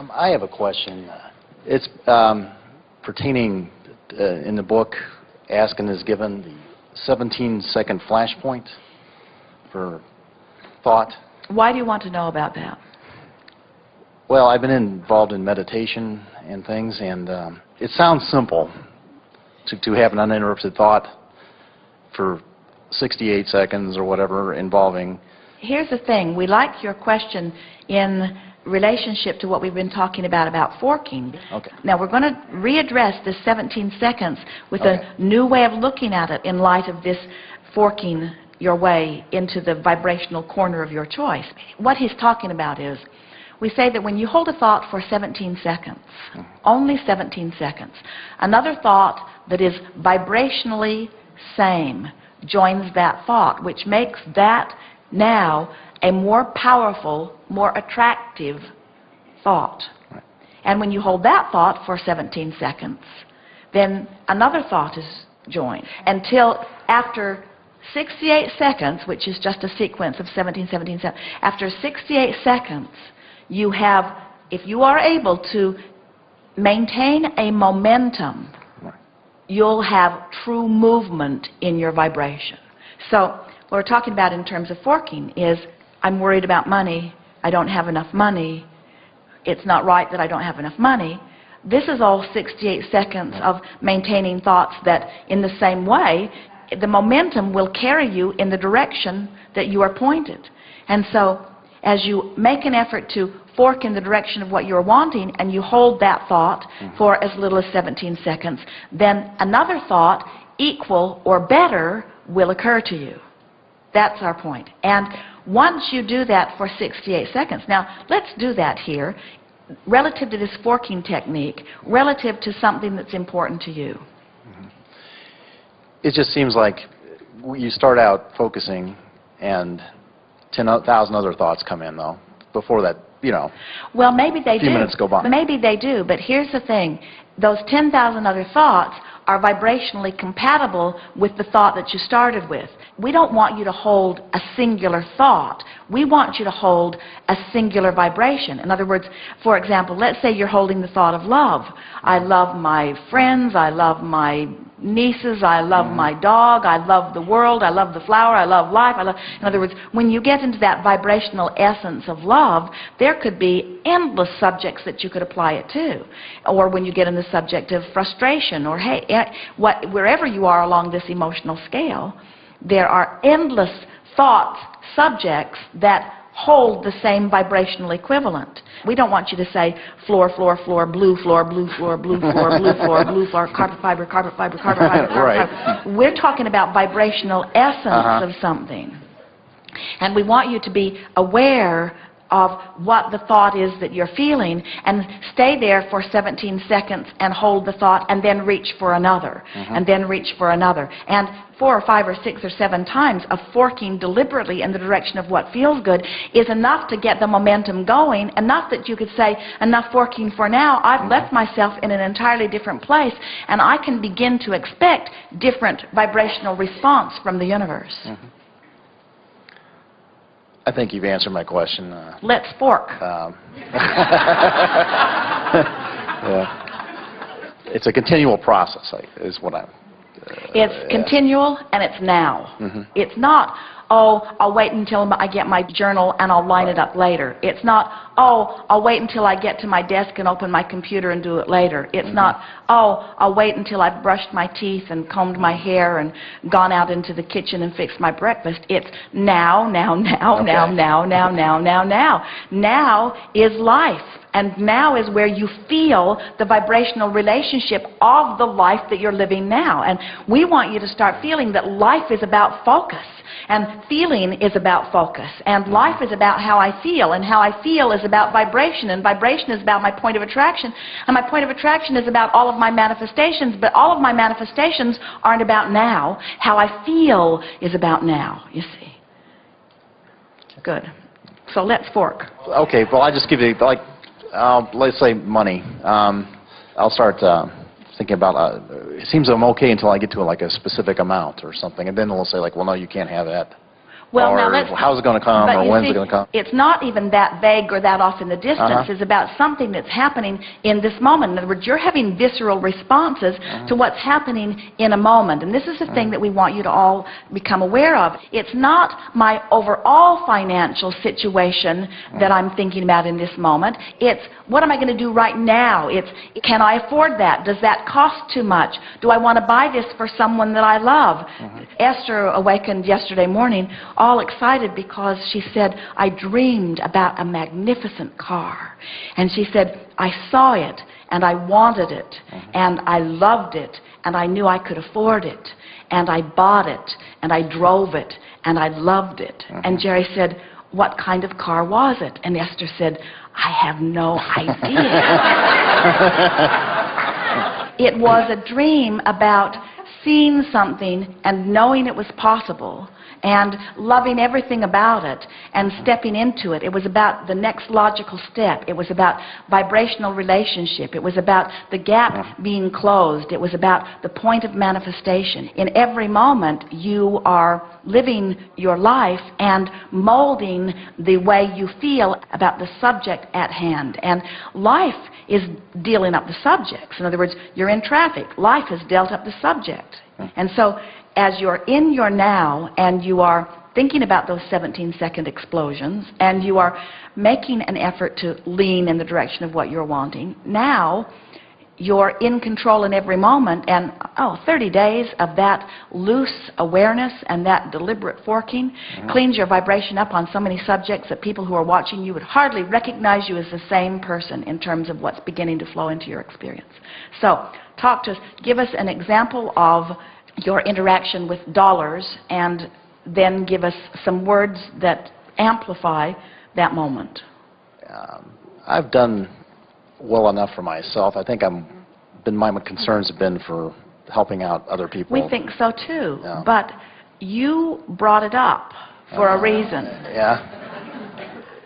I have a question. It's pertaining in the book, Askin is given the 17-second flashpoint for thought. Why do you want to know about that? Well, I've been involved in meditation and things, and it sounds simple to have an uninterrupted thought for 68 seconds or whatever involving... Here's the thing. We like your question in relationship to what we've been talking about forking. Okay. Now, we're going to readdress this 17 seconds with a new way of looking at it in light of this forking your way into the vibrational corner of your choice. What he's talking about is, we say that when you hold a thought for 17 seconds, only 17 seconds, another thought that is vibrationally same joins that thought, which makes that now a more powerful, more attractive thought. Right. And when you hold that thought for 17 seconds, then another thought is joined until after 68 seconds, which is just a sequence of 17, 17, 17. After 68 seconds, you have, if you are able to maintain a momentum, you'll have true movement in your vibration. So what we're talking about in terms of forking is, I'm worried about money, I don't have enough money, it's not right that I don't have enough money. This is all 68 seconds of maintaining thoughts that in the same way, the momentum will carry you in the direction that you are pointed. And so as you make an effort to fork in the direction of what you're wanting and you hold that thought for as little as 17 seconds, then another thought equal or better will occur to you. That's our point. And once you do that for 68 seconds, now let's do that here relative to this forking technique, relative to something that's important to you. It just seems like you start out focusing and 10,000 other thoughts come in, though, before that, you know. Well, maybe they do. A few minutes go by. Maybe they do, but here's the thing. Those 10,000 other thoughts are vibrationally compatible with the thought that you started with. We don't want you to hold a singular thought. We want you to hold a singular vibration. In other words, for example, let's say you're holding the thought of love. I love my friends, I love my nieces, I love my dog, I love the world, I love the flower, I love life. In other words, when you get into that vibrational essence of love, there could be endless subjects that you could apply it to. Or when you get in the subject of frustration or hate, wherever you are along this emotional scale, there are endless thoughts, subjects that hold the same vibrational equivalent. We don't want you to say floor, floor, floor, blue floor, blue floor, blue floor, blue floor, blue floor, carpet fiber, carpet fiber, carpet fiber, carpet right. fiber. We're talking about vibrational essence of something. And we want you to be aware of what the thought is that you're feeling and stay there for 17 seconds and hold the thought and then reach for another and then reach for another. And 4 or 5 or 6 or 7 times of forking deliberately in the direction of what feels good is enough to get the momentum going, enough that you could say, enough forking for now, I've left myself in an entirely different place and I can begin to expect different vibrational response from the universe. I think you've answered my question. Let's fork. Yeah. It's a continual process, is what I'm... It's continual and it's now. It's not, oh, I'll wait until I get my journal and I'll line it up later. It's not, oh, I'll wait until I get to my desk and open my computer and do it later. It's not, oh, I'll wait until I've brushed my teeth and combed my hair and gone out into the kitchen and fixed my breakfast. It's now, now, now, now, now, now, now, now, now. Now is life. And now is where you feel the vibrational relationship of the life that you're living now. And we want you to start feeling that life is about focus. And feeling is about focus. And life is about how I feel. And how I feel is about vibration. And vibration is about my point of attraction. And my point of attraction is about all of my manifestations. But all of my manifestations aren't about now. How I feel is about now, you see. Good. So let's fork. Okay, well, I just give you, like, let's say money. I'll start thinking about, it seems I'm okay until I get to like a specific amount or something, and then they'll say like, well, no, you can't have that. Well, or now let's, how's it going to come, but or you when's see, it going to come? it's not even that vague or that off in the distance. It's about something that's happening in this moment. In other words, you're having visceral responses to what's happening in a moment. And this is the thing that we want you to all become aware of. It's not my overall financial situation that I'm thinking about in this moment. It's what am I going to do right now? It's can I afford that? Does that cost too much? Do I want to buy this for someone that I love? Esther awakened yesterday morning all excited because she said, I dreamed about a magnificent car. And she said, I saw it and I wanted it and I loved it and I knew I could afford it and I bought it and I drove it and I loved it. And Jerry said, what kind of car was it? And Esther said, I have no idea. It was a dream about seeing something and knowing it was possible and loving everything about it and stepping into it. It was about the next logical step. It was about vibrational relationship. It was about the gap being closed. It was about the point of manifestation. In every moment, you are living your life and molding the way you feel about the subject at hand. And life is dealing up the subjects. In other words, you're in traffic. Life has dealt up the subject. And so as you're in your now and you are thinking about those 17-second explosions and you are making an effort to lean in the direction of what you're wanting, now you're in control in every moment. And 30 days of that loose awareness and that deliberate forking cleans your vibration up on so many subjects that people who are watching you would hardly recognize you as the same person in terms of what's beginning to flow into your experience. So talk to us, give us an example of your interaction with dollars, and then give us some words that amplify that moment. I've done well enough for myself. I think my concerns have been for helping out other people. We think so too, but you brought it up for a reason. Yeah.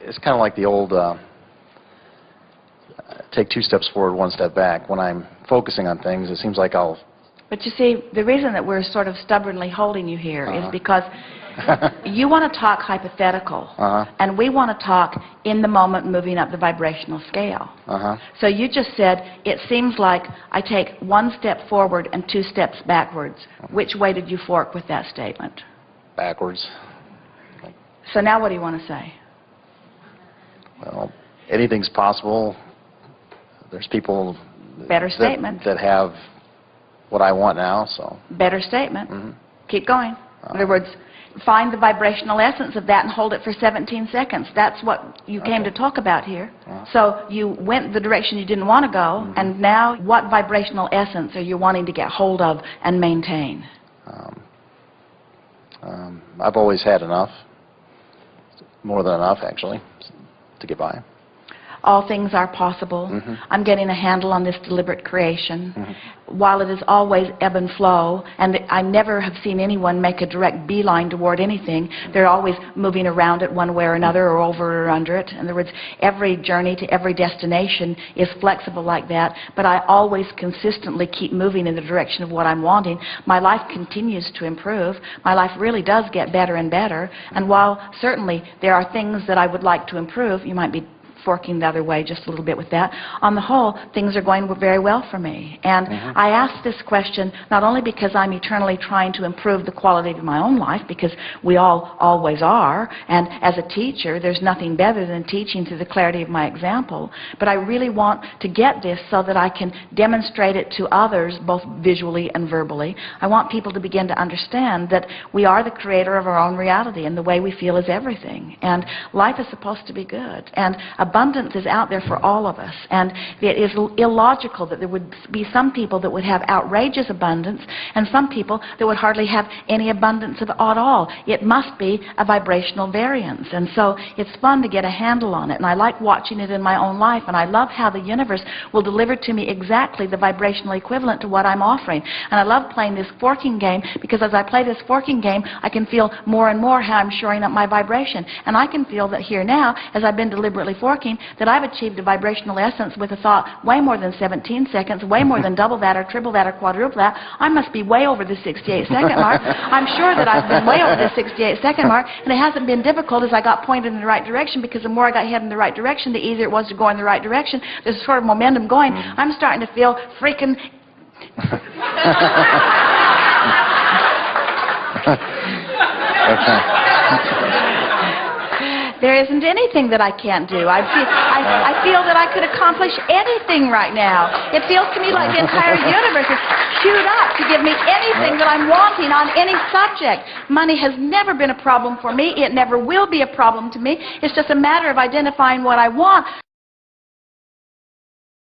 It's kind of like the old take 2 steps forward, 1 step back. When I'm focusing on things, it seems like I'll... But you see, the reason that we're sort of stubbornly holding you here is because you want to talk hypothetical, and we want to talk in the moment, moving up the vibrational scale. So you just said, it seems like I take 1 step forward and 2 steps backwards. Which way did you fork with that statement? Backwards. So now what do you want to say? Well, anything's possible. There's people Better statement. that have what I want now, so... Better statement. Keep going. In other words, find the vibrational essence of that and hold it for 17 seconds. That's what you came to talk about here. So you went the direction you didn't want to go, and now what vibrational essence are you wanting to get hold of and maintain? I've always had enough. More than enough, actually, to get by. All things are possible. I'm getting a handle on this deliberate creation. While it is always ebb and flow, and I never have seen anyone make a direct beeline toward anything, they're always moving around it one way or another, or over or under it. In other words, every journey to every destination is flexible like that, but I always consistently keep moving in the direction of what I'm wanting. My life continues to improve. My life really does get better and better, and while certainly there are things that I would like to improve, you might be forking the other way just a little bit with that. On the whole, things are going very well for me. And I ask this question not only because I'm eternally trying to improve the quality of my own life, because we all always are, and as a teacher, there's nothing better than teaching through the clarity of my example, but I really want to get this so that I can demonstrate it to others, both visually and verbally. I want people to begin to understand that we are the creator of our own reality, and the way we feel is everything. And life is supposed to be good. And abundance is out there for all of us, and it is illogical that there would be some people that would have outrageous abundance and some people that would hardly have any abundance at all. It must be a vibrational variance, and so it's fun to get a handle on it, and I like watching it in my own life, and I love how the universe will deliver to me exactly the vibrational equivalent to what I'm offering. And I love playing this forking game, because as I play this forking game, I can feel more and more how I'm shoring up my vibration, and I can feel that here now, as I've been deliberately forking, talking that I've achieved a vibrational essence with a thought way more than 17 seconds, way more than double that or triple that or quadruple that. I must be way over the 68-second mark. I'm sure that I've been way over the 68-second mark, and it hasn't been difficult as I got pointed in the right direction, because the more I got headed in the right direction, the easier it was to go in the right direction. There's sort of momentum going. I'm starting to feel freaking... There isn't anything that I can't do. I feel that I could accomplish anything right now. It feels to me like the entire universe is queued up to give me anything that I'm wanting on any subject. Money has never been a problem for me. It never will be a problem to me. It's just a matter of identifying what I want.